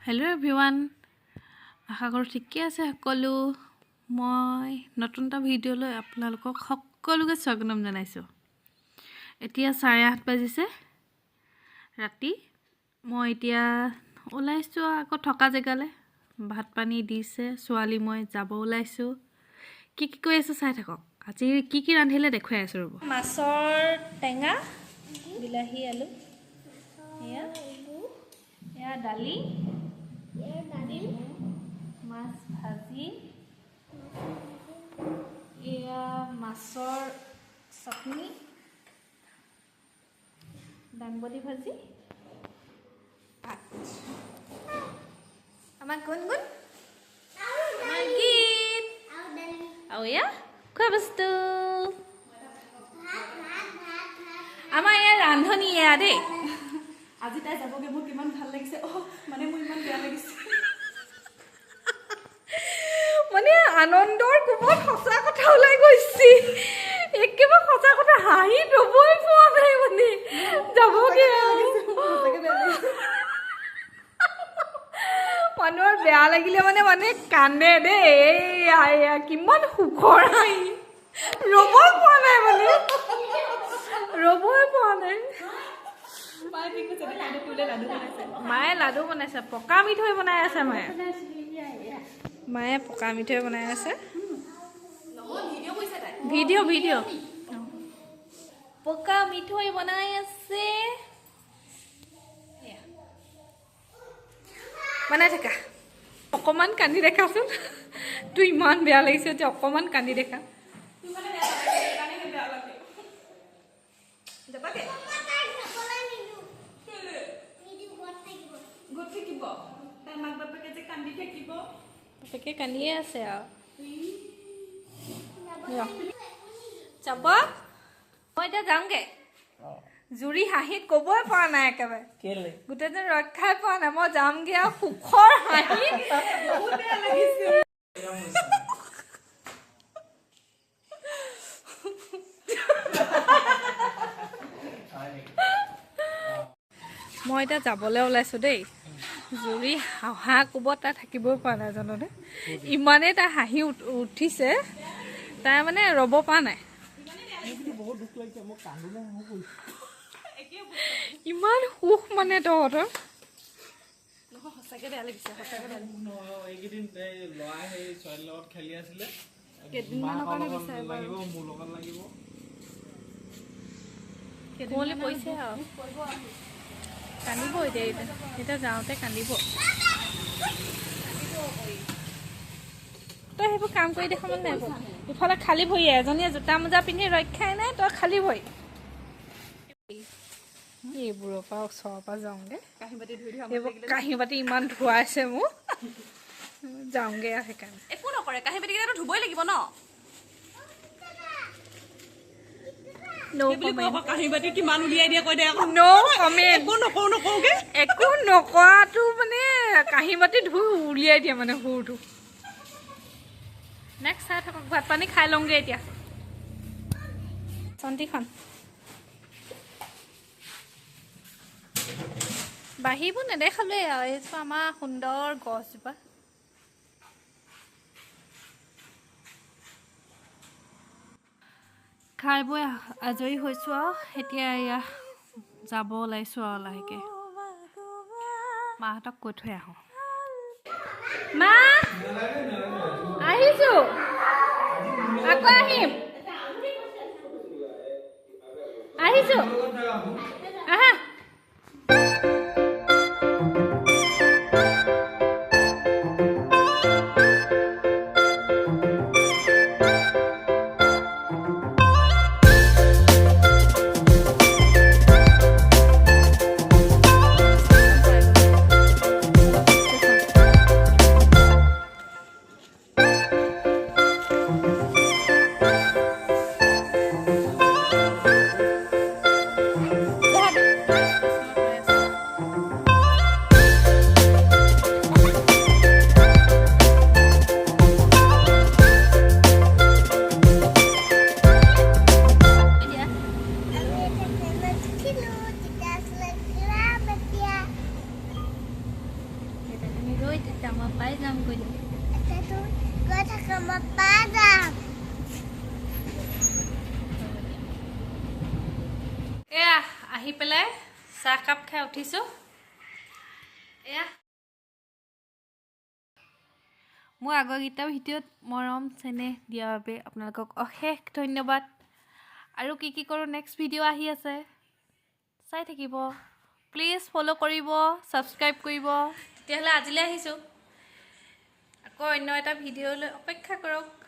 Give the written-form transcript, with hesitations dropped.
Hello' everyone, আশা কৰোঁ ঠিকে আছে সকলো। মই নতুন এটা ভিডিঅ'লৈ আপোনালোকক সকলোকে স্বাগতম জনাইছোঁ। এতিয়া 8:30 বাজিছে ৰাতি। মই এতিয়া ওলাইছোঁ আকৌ থকা জেগালৈ। ভাত পানী দিছে, ছোৱালী মই যাব ওলাইছোঁ। কি কৈ আছোঁ চাই থাকক। আজি কি ৰান্ধিলে দেখুৱাই আছোঁ ৰ'ব। মাছৰ টেঙা, বিলাহী, আলু, এয়া দালি, মাছ ভাজি, এয়া মাছৰ চাটনি, দাংবডি ভাজি, ভাত। আমাৰ গুণগুণ গীত আৰু এয়া খোৱা বস্তু। আমাৰ এয়া ৰান্ধনি এয়া দেই। আজি তাই যাবগৈ, মোৰ কিমান ভাল লাগিছে। মানে মোৰ ইমান বেয়া লাগিছে। মানে আনন্দৰ কোবত সঁচা কথা ওলাই গৈছে। একেবাৰে সঁচা কথা, হাঁহি ৰ'বই পোৱা নাই। মানে যাবগৈ মানুহৰ বেয়া লাগিলে মানে কান্দে দেই। কিমান সুখৰ হাঁহি, ৰ'বই পোৱা নাই। মানে ৰ'বই পোৱা নাই। মায়ে লাডু বনাইছে, পকা মিঠৈ বনাই আছে। মায়ে পকা মিঠৈ বনাই আছে। ভিডিঅ' পকা মিঠৈ বনাই আছে। বনাই থাকা, অকণমান কান্দি দেখাচোন। তোৰ ইমান বেয়া লাগিছে যে অকণমান কান্দি দেখা। তাকে কান্দিয়ে আছে আৰু যাব। মই এতিয়া যামগে। জুৰি হাঁহিত ক'বই পৰা নাই, একেবাৰে গোটেইজন ৰক্ষাই পোৱা নাই। মই যামগে আৰু সুখৰ হাঁহি। মই এতিয়া যাবলৈ ওলাইছোঁ দেই। জুৰি হাঁহা কোবত তাই থাকিবই পৰা নাই জাননে। ইমানেই তাই হাঁহি উঠিছে, তাই মানে ৰ'ব পৰা নাই। ইমান সুখ মানে তহঁতৰ। সঁচাকে বেয়া লাগিছে। এইকেইদিন ল'ৰাই সেই ছোৱালীৰ লগত খেলি আছিলে। কেইদিনমানৰ কাৰণে বিচাৰে লাগিব, মোৰ লগত লাগিব। কুঁৱলী পৰিছে আৰু কান্দিব এতিয়া যাওঁতে কান্দিব। তই সেইবোৰ কাম কৰি দেখাব নাই। ইফালে খালী ভৰিয়ে এজনীয়ে জোতা মোজা পিন্ধি ৰক্ষাই নাই, তই খালী ভৰি। এইবোৰৰ পৰা ওচৰৰ পৰা যাওঁগে। এইবোৰ কাঁহী বাতি ইমান ধুৱাইছে মোক, যাওঁগে আৰু সেইকাৰণে। একো নকৰে, কাঁহী বাতি কেইটাতো ধুবই লাগিব ন। কাঁহী বাতি কিমান উলিয়াই দিয়ে কৈ দে। একো নকৰাটো মানে কাঁহী বাতি ধুই উলিয়াই দিয়ে মানে সৰুটো। নেক্সট চাই থাকক। ভাত পানী খাই লওঁগে এতিয়া। চন্তিখন বাঢ়িবোৰ নেদেখালোৱে আৰু। এইটো আমাৰ সুন্দৰ গছজোপা। খাই বৈ আজৰি হৈছোঁ আৰু এতিয়া এয়া যাব ওলাইছোঁ আৰু লাহেকৈ। মাহঁতক কৈ থৈ আহোঁ। মা আহিছোঁ, আকৌ আহিম। আহিছোঁ, আহা। তেতিয়া মই পাই যাম গ'লো এতিয়াতো গৈ থাকা মই পাই যাম এয়া আহি পেলাই চাহ কাপ খাই উঠিছোঁ এয়া মোৰ আগৰকেইটা ভিডিঅ'ত মৰম চেনেহ দিয়াৰ বাবে আপোনালোকক অশেষ ধন্যবাদ আৰু কি কৰোঁ নেক্সট ভিডিঅ' আহি আছে চাই থাকিব প্লিজ ফ'ল' কৰিব ছাবস্ক্ৰাইব কৰিব তেতিয়াহ'লে আজিলৈ আহিছোঁ আকৌ অন্য এটা ভিডিঅ'লৈ অপেক্ষা কৰক